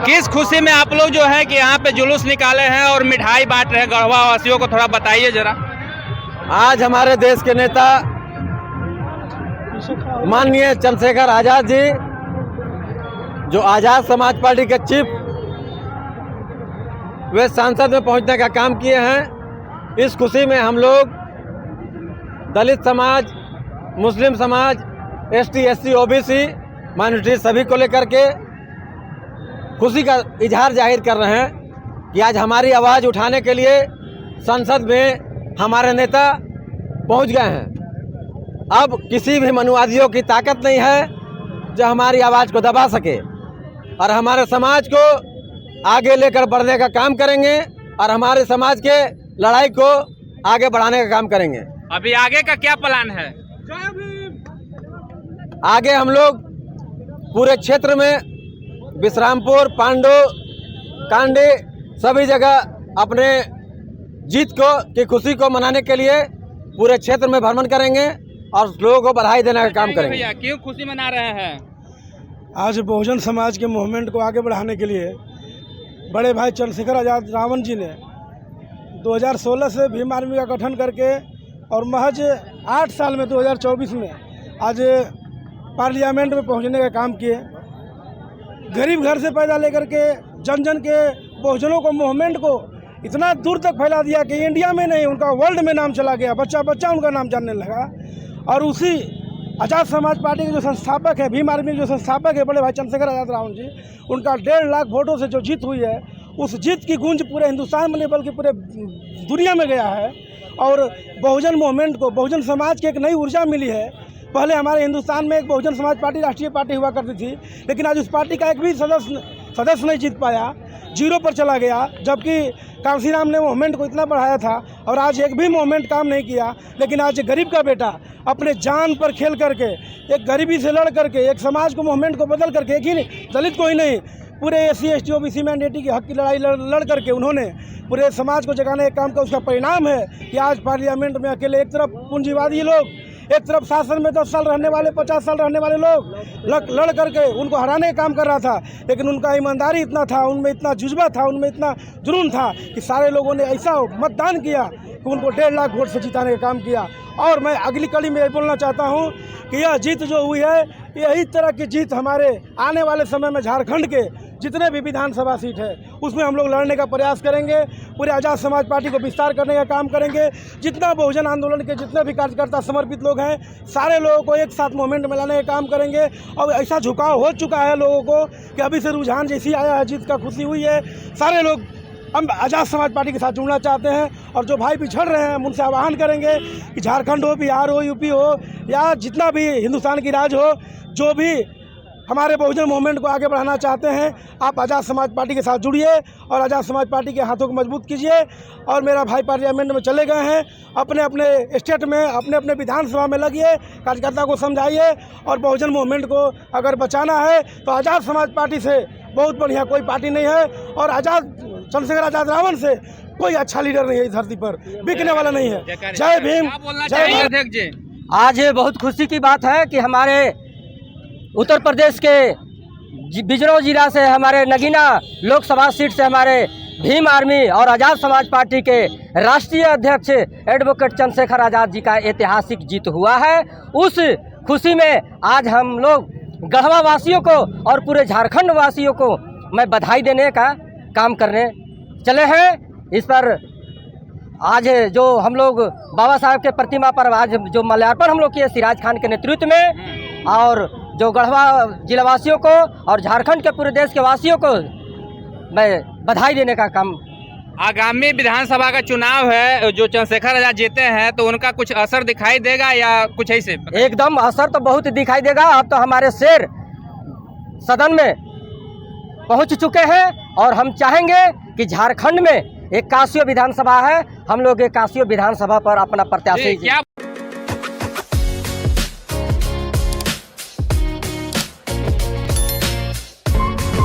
किस खुशी में आप लोग जो है कि यहाँ पे जुलूस निकाले हैं और मिठाई बांट रहे हैं गढ़वा वासियों को, थोड़ा बताइए जरा। आज हमारे देश के नेता माननीय चंद्रशेखर आजाद जी, जो आजाद समाज पार्टी के चीफ, वे संसद में पहुंचने का काम किए हैं। इस खुशी में हम लोग दलित समाज, मुस्लिम समाज, एसटी, एससी, ओबीसी, माइनॉरिटी सभी को लेकर के खुशी का इजहार जाहिर कर रहे हैं कि आज हमारी आवाज़ उठाने के लिए संसद में हमारे नेता पहुंच गए हैं। अब किसी भी मनुवादियों की ताकत नहीं है जो हमारी आवाज़ को दबा सके, और हमारे समाज को आगे लेकर बढ़ने का काम करेंगे और हमारे समाज के लड़ाई को आगे बढ़ाने का काम करेंगे। अभी आगे का क्या प्लान है? आगे हम लोग पूरे क्षेत्र में विश्रामपुर, पांडु, कांडी सभी जगह अपने जीत की खुशी को मनाने के लिए पूरे क्षेत्र में भ्रमण करेंगे और लोगों को बधाई देने का काम करेंगे। भैया क्यों खुशी मना रहे हैं? आज बहुजन समाज के मूवमेंट को आगे बढ़ाने के लिए बड़े भाई चंद्रशेखर आजाद रावण जी ने 2016 से भीम आर्मी का गठन करके और महज 8 साल में 2024 में आज पार्लियामेंट में पहुंचने का काम किए। गरीब घर से पैदा लेकर के जन जन के बहुजनों को मूवमेंट को इतना दूर तक फैला दिया कि इंडिया में नहीं, उनका वर्ल्ड में नाम चला गया। बच्चा बच्चा उनका नाम जानने लगा। और उसी आज़ाद समाज पार्टी के जो संस्थापक है, भीम आर्मी के जो संस्थापक है बड़े भाई चंद्रशेखर आजाद रावण जी, उनका 1.5 लाख वोटों से जो जीत हुई है, उस जीत की गूंज पूरे हिंदुस्तान में नहीं बल्कि पूरे दुनिया में गया है। और बहुजन मूवमेंट को, बहुजन समाज की एक नई ऊर्जा मिली है। पहले हमारे हिंदुस्तान में एक बहुजन समाज पार्टी राष्ट्रीय पार्टी हुआ करती थी, लेकिन आज उस पार्टी का एक भी सदस्य नहीं जीत पाया, 0 पर चला गया। जबकि कांसीराम ने मूवमेंट को इतना बढ़ाया था और आज एक भी मूवमेंट काम नहीं किया। लेकिन आज गरीब का बेटा अपने जान पर खेल करके, एक गरीबी से लड़ करके, एक समाज को, मूवमेंट को बदल करके, एक ही नहीं, दलित को ही नहीं, पूरे एससी, एसटी, ओबीसी मैंडेटी की हक की लड़ाई लड़ करके उन्होंने पूरे समाज को जगाने का काम का उसका परिणाम है कि आज पार्लियामेंट में अकेले एक तरफ पूंजीवादी लोग, एक तरफ शासन में 10 साल रहने वाले, 50 साल रहने वाले लोग लड़ करके उनको हराने का काम कर रहा था। लेकिन उनका ईमानदारी इतना था, उनमें इतना जुज्बा था, उनमें इतना जुनून था कि सारे लोगों ने ऐसा मतदान किया कि उनको 1.5 लाख वोट से जिताने का काम किया। और मैं अगली कड़ी में ये बोलना चाहता हूँ कि यह जीत जो हुई है, यही तरह की जीत हमारे आने वाले समय में झारखंड के जितने भी विधानसभा सीट है उसमें हम लोग लड़ने का प्रयास करेंगे। पूरे आज़ाद समाज पार्टी को विस्तार करने का काम करेंगे। जितना बहुजन आंदोलन के जितने भी कार्यकर्ता समर्पित लोग हैं, सारे लोगों को एक साथ मूवमेंट में लाने का काम करेंगे। और ऐसा झुकाव हो चुका है लोगों को कि अभी से रुझान जैसी आया है, जीत का खुशी हुई है। सारे लोग हम आज़ाद समाज पार्टी के साथ जुड़ना चाहते हैं। और जो भाई पिछड़ रहे हैं हम उनसे आह्वान करेंगे कि झारखंड हो, बिहार हो, यूपी हो, या जितना भी हिंदुस्तान की राज हो, जो भी हमारे बहुजन मूवमेंट को आगे बढ़ाना चाहते हैं, आप आज़ाद समाज पार्टी के साथ जुड़िए और आज़ाद समाज पार्टी के हाथों को मजबूत कीजिए। और मेरा भाई पार्लियामेंट में चले गए हैं, अपने अपने स्टेट में, अपने अपने विधानसभा में लगिए, कार्यकर्ता को समझाइए। और बहुजन मूवमेंट को अगर बचाना है तो आज़ाद समाज पार्टी से बहुत बढ़िया कोई पार्टी नहीं है, और आज़ाद चंद्रशेखर आजाद रावण से कोई अच्छा लीडर नहीं है इस धरती पर, बिकने वाला नहीं है। जय भीम, जय अध्यक्ष जी। आज बहुत खुशी की बात है कि हमारे उत्तर प्रदेश के बिजनौर जिला से, हमारे नगीना लोकसभा सीट से हमारे भीम आर्मी और आज़ाद समाज पार्टी के राष्ट्रीय अध्यक्ष एडवोकेट चंद्रशेखर आजाद जी का ऐतिहासिक जीत हुआ है। उस खुशी में आज हम लोग गढ़वा वासियों को और पूरे झारखंड वासियों को मैं बधाई देने का काम करने चले हैं। इस पर आज जो हम लोग बाबा साहब के प्रतिमा पर आज जो माल्यार्पण हम लोग किए सिराज खान के नेतृत्व में, और जो गढ़वा जिलावासियों को और झारखंड के पूरे देश के वासियों को मैं बधाई देने का काम। आगामी विधानसभा का चुनाव है, जो चंद्रशेखर आजाद जीते हैं तो उनका कुछ असर दिखाई देगा या कुछ ऐसे? एकदम असर तो बहुत दिखाई देगा। अब तो हमारे शेर सदन में पहुंच चुके हैं और हम चाहेंगे कि झारखंड में एक कासियो विधानसभा है, हम लोग एक कासियो विधानसभा पर अपना प्रत्याशी क्या